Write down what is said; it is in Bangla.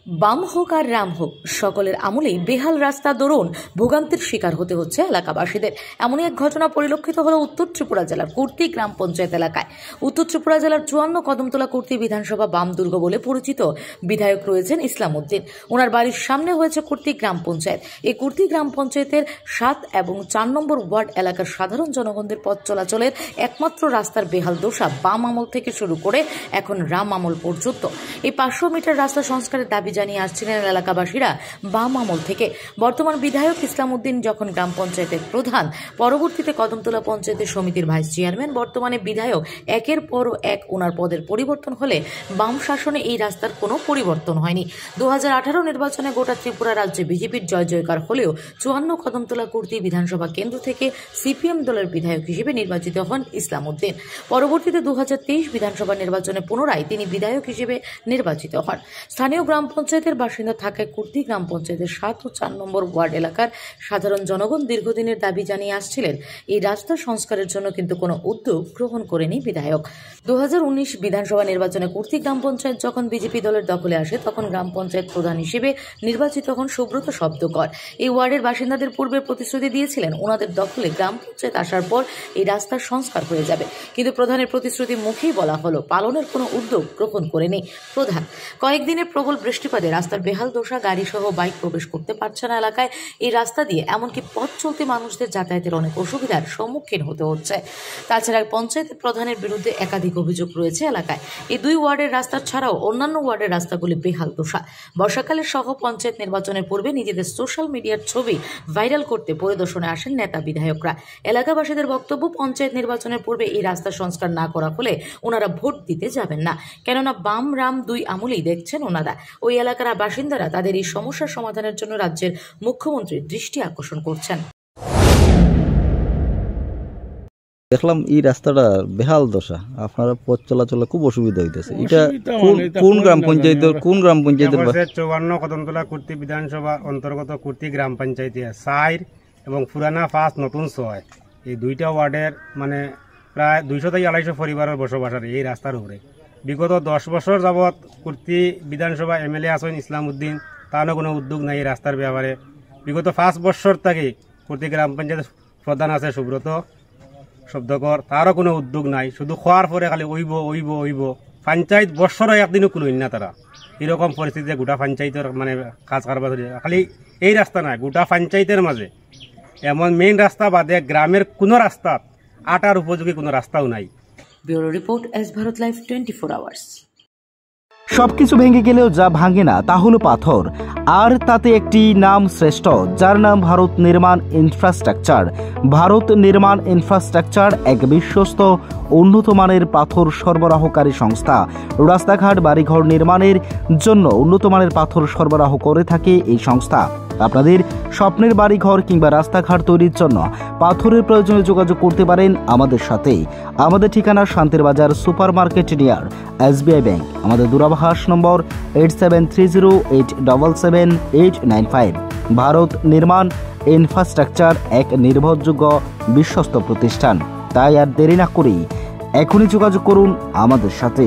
বাম হোক আর রাম হোক, সকলের আমলেই বেহাল রাস্তা দরুন ভোগান্তির শিকার হতে হচ্ছে এলাকাবাসীদের। এমনই এক ঘটনা পরিলক্ষিত হলো উত্তর ত্রিপুরা জেলার কুর্তি গ্রাম পঞ্চায়েত এলাকায়। উত্তর ত্রিপুরা জেলার 54 কদমতলা কুর্তি বিধানসভা বাম দুর্গ বলে পরিচিত বিধায়ক রয়েছেন ইসলাম উদ্দিন। ওনার বাড়ির সামনে হয়েছে কুর্তি গ্রাম পঞ্চায়েত। এই কুর্তি গ্রাম পঞ্চায়েতের 7 এবং 4 নম্বর ওয়ার্ড এলাকার সাধারণ জনগণদের পথ চলাচলের একমাত্র রাস্তার বেহাল দশা বাম আমল থেকে শুরু করে এখন রাম আমল পর্যন্ত। এই 500 মিটার রাস্তা সংস্কারের দাবি জানিয়ে আসছিলেন এলাকাবাসীরা বাম আমল থেকে। বর্তমান বিধায়ক ইসলাম উদ্দিন যখন গ্রাম পঞ্চায়েতের প্রধান, পরবর্তীতে কদমতলা পঞ্চায়েতের সমিতির ভাইস চেয়ারম্যান, বর্তমানে বিধায়ক, একের পর এক ওনার পদের পরিবর্তন হলে বাম শাসনে এই রাস্তার কোনো পরিবর্তন হয়নি। 2018 নির্বাচনে গোটা ত্রিপুরা রাজ্যে বিজেপির জয় জয়কার হলেও 54 কদমতলা কুর্তি বিধানসভা কেন্দ্র থেকে সিপিএম দলের বিধায়ক হিসেবে নির্বাচিত হন ইসলাম উদ্দিন। পরবর্তীতে 2023 বিধানসভা নির্বাচনে পুনরায় তিনি বিধায়ক হিসেবে নির্বাচিত হন। স্থানীয় গ্রাম পঞ্চায়েতের বাসিন্দা থাকায় কুর্তি গ্রাম পঞ্চায়েতের 7 ও 4 নম্বর ওয়ার্ড এলাকার সাধারণ জনগণ দীর্ঘদিনের দাবি জানিয়ে আসছিলেন এই রাস্তা সংস্কারের জন্য, কিন্তু কোনো উদ্যোগ গ্রহণ করেনি বিধায়ক। 2019 বিধানসভা নির্বাচনে কুর্তি গ্রাম পঞ্চায়েত যখন বিজেপি দলের দখলে আসে, তখন গ্রাম পঞ্চায়েত প্রধান হিসেবে নির্বাচিত হন সুব্রত শব্দকর। এই ওয়ার্ডের বাসিন্দাদের পূর্বে প্রতিশ্রুতি দিয়েছিলেন ওনাদের দখলে গ্রাম পঞ্চায়েত আসার পর এই রাস্তার সংস্কার হয়ে যাবে, কিন্তু প্রধানের প্রতিশ্রুতি মুখেই বলা হলো, পালনের কোনো উদ্যোগ গ্রহণ করেনি প্রধান। কয়েকদিনের প্রবল বৃষ্টিপাতে রাস্তার বেহাল দশা, গাড়ি সহ বাইক প্রবেশ করতে পারছে না এলাকায়। এই রাস্তা দিয়ে এমনকি পথ চলতি মানুষদের যাতায়াতের অনেক অসুবিধার সম্মুখীন হতে হচ্ছে। তাছাড়া পঞ্চায়েতের প্রধানের বিরুদ্ধে একাধিক অভিযোগ রয়েছে এলাকায়। এই 2 ওয়ার্ডের রাস্তা ছাড়াও অন্যান্য ওয়ার্ডের রাস্তাগুলি বেহাল দশা। বর্ষাকালের সহ পঞ্চায়েত নির্বাচনের পূর্বে নিজেদের সোশ্যাল মিডিয়ার ছবি ভাইরাল করতে পরিদর্শনে আসেন নেতা বিধায়করা। এলাকাবাসীদের বক্তব্য, পঞ্চায়েত নির্বাচনের পূর্বে এই রাস্তা সংস্কার না করা হলে ওনারা ভোট দিতে যাবেন না, কেননা বাম রাম 2 আমলেই দেখছেন ওনারা। ওই এলাকার বাসিন্দারা তাদের এই সমস্যার সমাধানের জন্য রাজ্যের মুখ্যমন্ত্রীর দৃষ্টি আকর্ষণ করছেন। দেখলাম এই রাস্তাটা বেহাল দশা, আপনারা পথ চলাচলে খুব অসুবিধা হইতেছে। এটা কোন গ্রাম পঞ্চায়েতের 54 কদমতলা কুর্তি বিধানসভা অন্তর্গত কুর্তি গ্রাম পঞ্চায়েতে 4 এবং পুরানা 5 নতুন 6 এই 2টা ওয়ার্ডের মানে প্রায় 200 থেকে 250 পরিবারের বসবাস এই রাস্তার উপরে। বিগত 10 বছর যাবৎ কুর্তি বিধানসভা এমএলএ আছেন ইসলাম উদ্দিন, তারও কোনো উদ্যোগ নাই এই রাস্তার ব্যাপারে। বিগত 5 বছর থেকে কুর্তি গ্রাম পঞ্চায়েত প্রধান আছে সুব্রত শব্দকর, তারও কোনো উদ্যোগ নাই। শুধু খোয়ার পরে খালি ওইব পঞ্চায়েত বছরও একদিনও খুলুন না তারা। এরকম পরিস্থিতিতে গোটা পঞ্চায়েতের মানে কাজ কারবার খালি এই রাস্তা নাই, গোটা পঞ্চায়েতের মাঝে এমন মেইন রাস্তা বাদে গ্রামের কোনো রাস্তা আটার উপযোগী কোনো রাস্তাও নাই। Bureau report, S Bharat live 24 hours. সবকিছু ভেঙে গেলেও যা ভাঙে না তা হলো পাথর, আর তাতে একটি নাম শ্রেষ্ঠ, যার নাম ভারত নির্মাণ ইনফ্রাস্ট্রাকচার। ভারত নির্মাণ ইনফ্রাস্ট্রাকচার এক বিশ্বস্ত উন্নত মানের পাথর সরবরাহকারী সংস্থা। রাস্তাঘাট, বাড়িঘর নির্মাণের জন্য উন্নত মানের পাথর সরবরাহ করে থাকে এই সংস্থা। আপনাদের স্বপ্নের বাড়িঘর কিংবা রাস্তাঘাট তৈরির জন্য পাথরের প্রয়োজনে যোগাযোগ করতে পারেন আমাদের সাথে। আমাদের ঠিকানা শান্তির বাজার super market near SBI bank. আমাদের দূরভাষ নম্বর 8730877895। ভারত নির্মাণ ইনফ্রাস্ট্রাকচার এক নির্ভরযোগ্য বিশ্বস্ত প্রতিষ্ঠান। তাই আর দেরি না করেই এখনই যোগাযোগ করুন আমাদের সাথে।